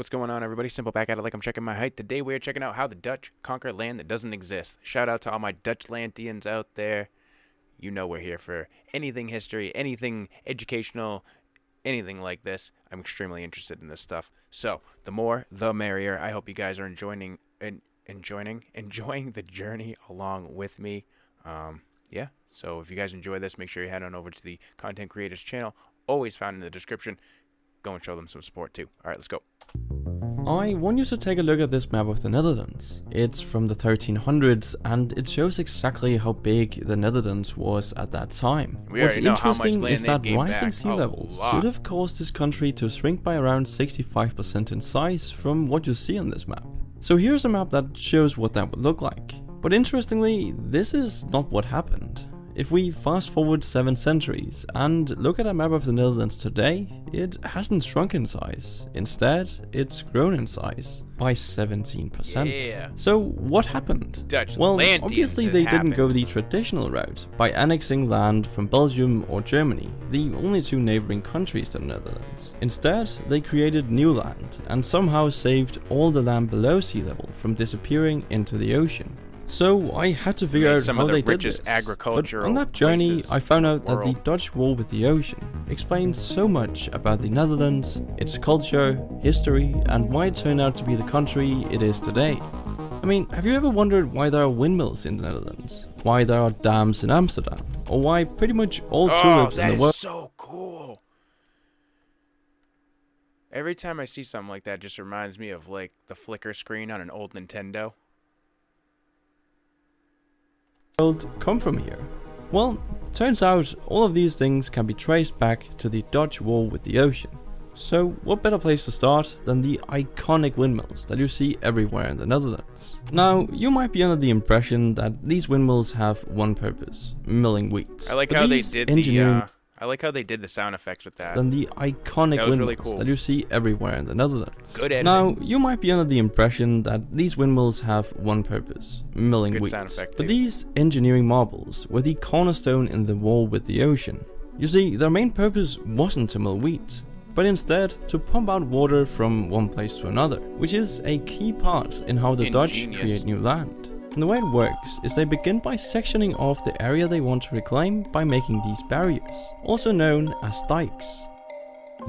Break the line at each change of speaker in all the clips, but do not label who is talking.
What's going on, everybody? Simple back at it like I'm checking my height. Today we're checking out how the Dutch conquer land that doesn't exist. Shout out to all my Dutchlandians out there. You know we're here for anything history, anything educational, anything like this. I'm extremely interested in this stuff. So the more, the merrier. I hope you guys are enjoying the journey along with me. Yeah. So if you guys enjoy this, make sure you head on over to the Content Creators channel, always found in the description. Go and show them some support too. All right, let's go.
I want you to take a look at this map of the Netherlands. It's from the 1300s and it shows exactly how big the Netherlands was at that time. What's interesting is that rising sea levels should have caused this country to shrink by around 65% in size from what you see on this map. So here's a map that shows what that would look like. But interestingly, this is not what happened. If we fast forward 7 centuries and look at a map of the Netherlands today, it hasn't shrunk in size. Instead, it's grown in size by 17%.
Yeah.
So what happened?
Dutchlandians,
obviously they didn't go the traditional route by annexing land from Belgium or Germany, the only two neighboring countries to the Netherlands. Instead, they created new land and somehow saved all the land below sea level from disappearing into the ocean. So I had to figure out how they did this. But on that journey, I found out that the Dutch wall with the ocean explains so much about the Netherlands, its culture, history, and why it turned out to be the country it is today. I mean, have you ever wondered why there are windmills in the Netherlands? Why there are dams in Amsterdam? Or why pretty much all tulips in the world...
That is so cool! Every time I see something like that, it just reminds me of like the flicker screen on an old Nintendo.
Come from here? Well, turns out all of these things can be traced back to the Dutch wall with the ocean. So what better place to start than the iconic windmills that you see everywhere in the Netherlands. Now, you might be under the impression that these windmills have one purpose: milling wheat.
I like how they did the sound effects with that.
Than the iconic windmills really cool. That you see everywhere in the Netherlands.
Good editing.
Now, you might be under the impression that these windmills have one purpose: milling wheat. But these engineering marvels were the cornerstone in the wall with the ocean. You see, their main purpose wasn't to mill wheat, but instead to pump out water from one place to another, which is a key part in how the Dutch create new land. And the way it works is they begin by sectioning off the area they want to reclaim by making these barriers, also known as dikes.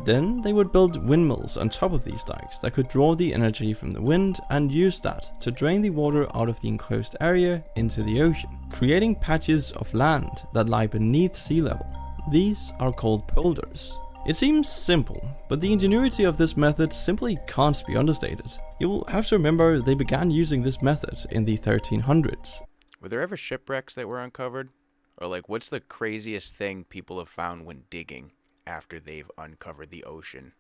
Then they would build windmills on top of these dikes that could draw the energy from the wind and use that to drain the water out of the enclosed area into the ocean, creating patches of land that lie beneath sea level. These are called polders. It seems simple, but the ingenuity of this method simply can't be understated. You'll have to remember they began using this method in the 1300s.
Were there ever shipwrecks that were uncovered? Or like, what's the craziest thing people have found when digging after they've uncovered the ocean?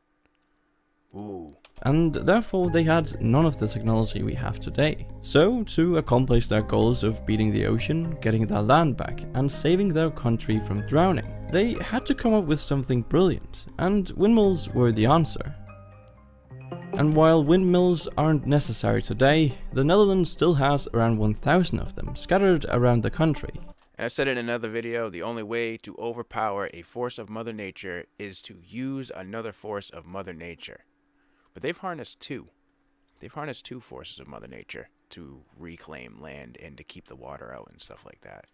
Ooh.
And therefore they had none of the technology we have today. So to accomplish their goals of beating the ocean, getting their land back, and saving their country from drowning, they had to come up with something brilliant, and windmills were the answer. And while windmills aren't necessary today, the Netherlands still has around 1,000 of them scattered around the country.
And I've said in another video, the only way to overpower a force of Mother Nature is to use another force of Mother Nature. But they've harnessed two. They've harnessed two forces of Mother Nature to reclaim land and to keep the water out and stuff like that.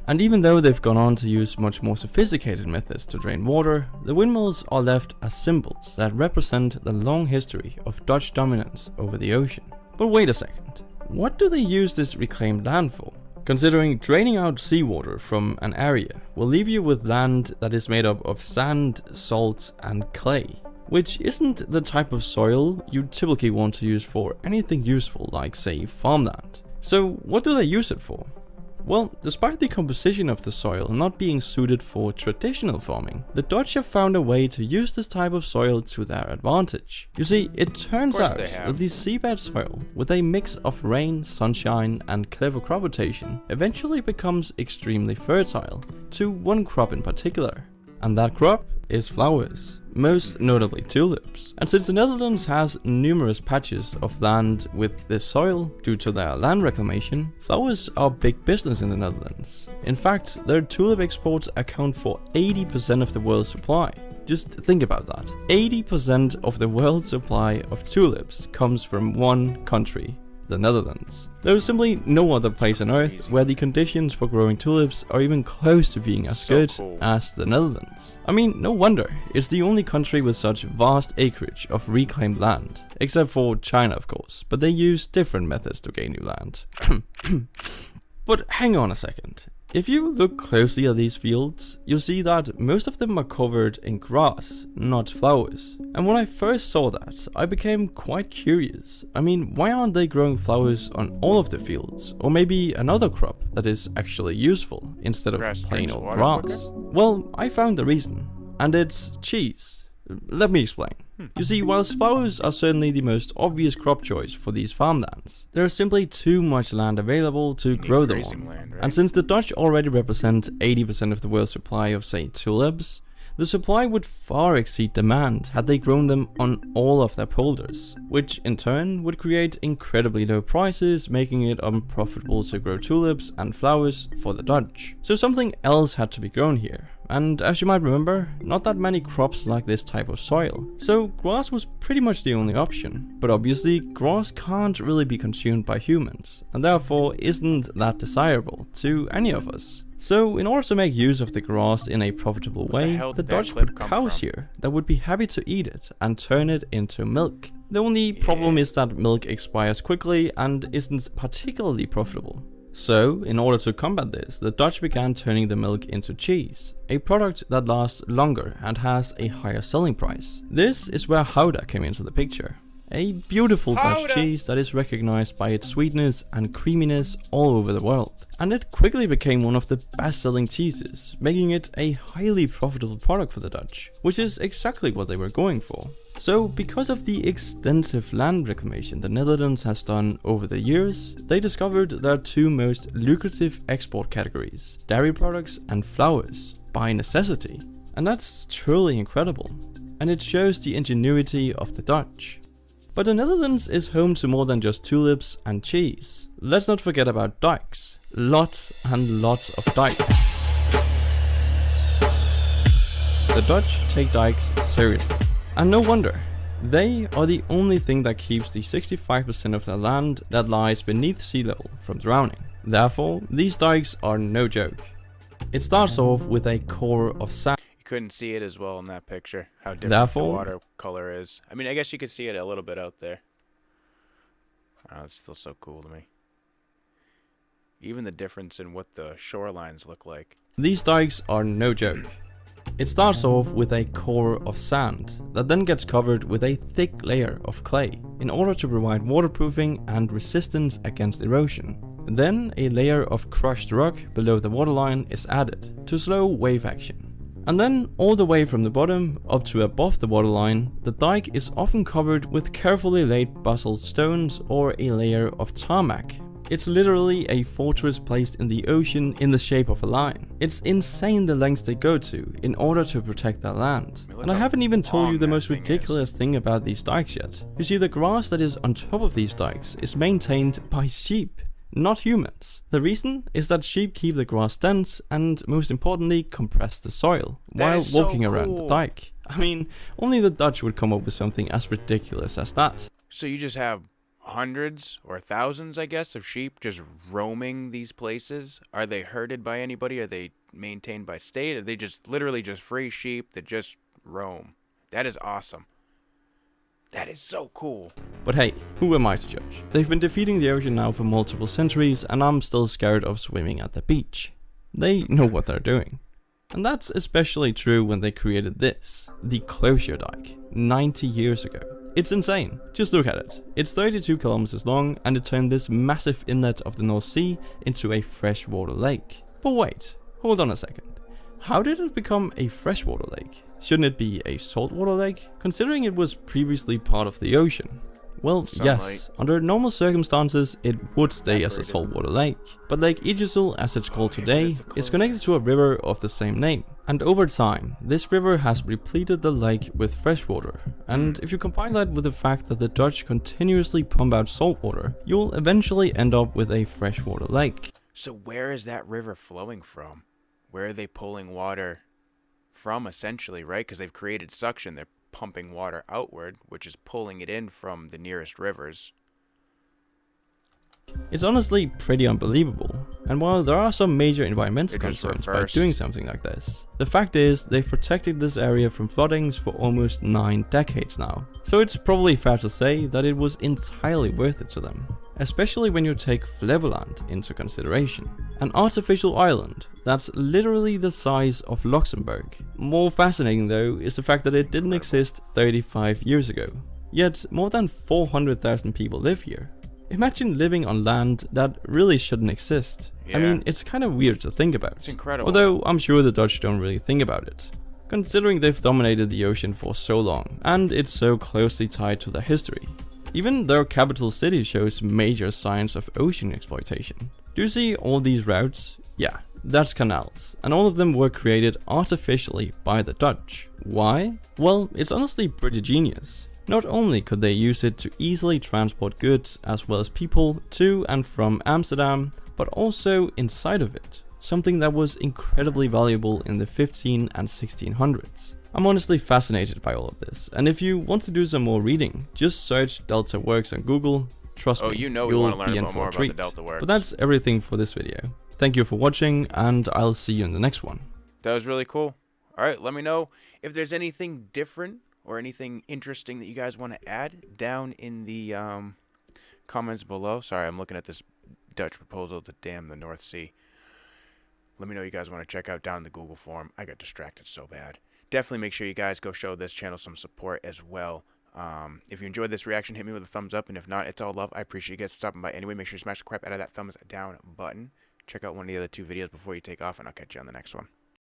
And even though they've gone on to use much more sophisticated methods to drain water, the windmills are left as symbols that represent the long history of Dutch dominance over the ocean. But wait a second, what do they use this reclaimed land for? Considering draining out seawater from an area will leave you with land that is made up of sand, salt, and clay, which isn't the type of soil you typically want to use for anything useful like, say, farmland. So what do they use it for? Well, despite the composition of the soil not being suited for traditional farming, the Dutch have found a way to use this type of soil to their advantage. You see, it turns out that the seabed soil, with a mix of rain, sunshine, and clever crop rotation, eventually becomes extremely fertile to one crop in particular. And that crop is flowers, most notably tulips. And since the Netherlands has numerous patches of land with this soil due to their land reclamation, flowers are big business in the Netherlands. In fact, their tulip exports account for 80% of the world's supply. Just think about that. 80% of the world's supply of tulips comes from one country, the Netherlands. There is simply no other place on Earth where the conditions for growing tulips are even close to being as good as the Netherlands. I mean, no wonder, it's the only country with such vast acreage of reclaimed land. Except for China, of course, but they use different methods to gain new land. But hang on a second. If you look closely at these fields, you'll see that most of them are covered in grass, not flowers. And when I first saw that, I became quite curious. I mean, why aren't they growing flowers on all of the fields? Or maybe another crop that is actually useful instead of plain old grass? Well, I found the reason, and it's cheese. Let me explain. You see, whilst flowers are certainly the most obvious crop choice for these farmlands, there is simply too much land available to grow them on.
Land, right?
And since the Dutch already represent 80% of the world's supply of, say, tulips, the supply would far exceed demand had they grown them on all of their polders, which in turn would create incredibly low prices, making it unprofitable to grow tulips and flowers for the Dutch. So something else had to be grown here. And as you might remember, not that many crops like this type of soil, so grass was pretty much the only option. But obviously, grass can't really be consumed by humans, and therefore isn't that desirable to any of us. So in order to make use of the grass in a profitable way, the Dutch put cows here that would be happy to eat it and turn it into milk. The only problem is that milk expires quickly and isn't particularly profitable. So, in order to combat this, the Dutch began turning the milk into cheese, a product that lasts longer and has a higher selling price. This is where Gouda came into the picture. A beautiful Dutch cheese that is recognized by its sweetness and creaminess all over the world. And it quickly became one of the best-selling cheeses, making it a highly profitable product for the Dutch, which is exactly what they were going for. So, because of the extensive land reclamation the Netherlands has done over the years, they discovered their two most lucrative export categories, dairy products and flowers, by necessity. And that's truly incredible, and it shows the ingenuity of the Dutch. But the Netherlands is home to more than just tulips and cheese. Let's not forget about dikes. Lots and lots of dikes. The Dutch take dikes seriously. And no wonder. They are the only thing that keeps the 65% of their land that lies beneath sea level from drowning. Therefore, these dikes are no joke. It starts off with a core of sand.
You couldn't see it as well in that picture, how different the water color is. I mean, I guess you could see it a little bit out there. Oh, it's still so cool to me. Even the difference in what the shorelines look like.
These dikes are no joke. It starts off with a core of sand that then gets covered with a thick layer of clay in order to provide waterproofing and resistance against erosion. Then a layer of crushed rock below the waterline is added to slow wave action. And then all the way from the bottom up to above the waterline, the dike is often covered with carefully laid basalt stones or a layer of tarmac. It's literally a fortress placed in the ocean in the shape of a line. It's insane the lengths they go to in order to protect their land. And I haven't even told you the most ridiculous thing about these dikes yet. You see, the grass that is on top of these dikes is maintained by sheep, not humans. The reason is that sheep keep the grass dense and, most importantly, compress the soil while walking around the dike. I mean, only the Dutch would come up with something as ridiculous as that.
So you just have hundreds or thousands, I guess, of sheep just roaming these places? Are they herded by anybody? Are they maintained by state? Are they just literally just free sheep that just roam? That is awesome. That is so cool.
But hey, who am I to judge? They've been defeating the ocean now for multiple centuries, and I'm still scared of swimming at the beach. They know what they're doing. And that's especially true when they created this, the closure dike, 90 years ago. It's insane. Just look at it. It's 32 kilometers long, and it turned this massive inlet of the North Sea into a freshwater lake. But wait, hold on a second. How did it become a freshwater lake? Shouldn't it be a saltwater lake, considering it was previously part of the ocean? Well, yes, under normal circumstances it would stay as a saltwater lake, but Lake Ijssel, as it's called today, is connected to a river of the same name. And over time, this river has repleted the lake with freshwater, and if you combine that with the fact that the Dutch continuously pump out saltwater, you'll eventually end up with a freshwater lake.
So where is that river flowing from? Where are they pulling water from, essentially, right? Because they've created suction. They're pumping water outward, which is pulling it in from the nearest rivers.
It's honestly pretty unbelievable, and while there are some major environmental concerns by doing something like this, the fact is they've protected this area from floodings for almost 9 decades now. So it's probably fair to say that it was entirely worth it to them. Especially when you take Flevoland into consideration. An artificial island that's literally the size of Luxembourg. More fascinating though is the fact that it didn't exist 35 years ago. Yet more than 400,000 people live here. Imagine living on land that really shouldn't exist.
Yeah.
I mean, it's kind of weird to think about.
It's incredible.
Although I'm sure the Dutch don't really think about it, considering they've dominated the ocean for so long, and it's so closely tied to their history. Even their capital city shows major signs of ocean exploitation. Do you see all these routes? Yeah, that's canals, and all of them were created artificially by the Dutch. Why? Well, it's honestly pretty genius. Not only could they use it to easily transport goods as well as people to and from Amsterdam, but also inside of it, something that was incredibly valuable in the 15 and 1600s. I'm honestly fascinated by all of this, and if you want to do some more reading, just search Delta Works on Google. Trust me,
we
you'll
want to learn
be in
about
for
more
a
about
treat.
the Delta Works.
But that's everything for this video. Thank you for watching, and I'll see you in the next one.
That was really cool. Alright, let me know if there's anything different or anything interesting that you guys want to add down in the comments below. Sorry, I'm looking at this Dutch proposal to dam the North Sea. Let me know you guys want to check out down in the Google form. I got distracted so bad. Definitely make sure you guys go show this channel some support as well. If you enjoyed this reaction, hit me with a thumbs up, and if not, it's all love. I appreciate you guys for stopping by anyway. Make sure you smash the crap out of that thumbs down button. Check out one of the other 2 videos before you take off, and I'll catch you on the next one.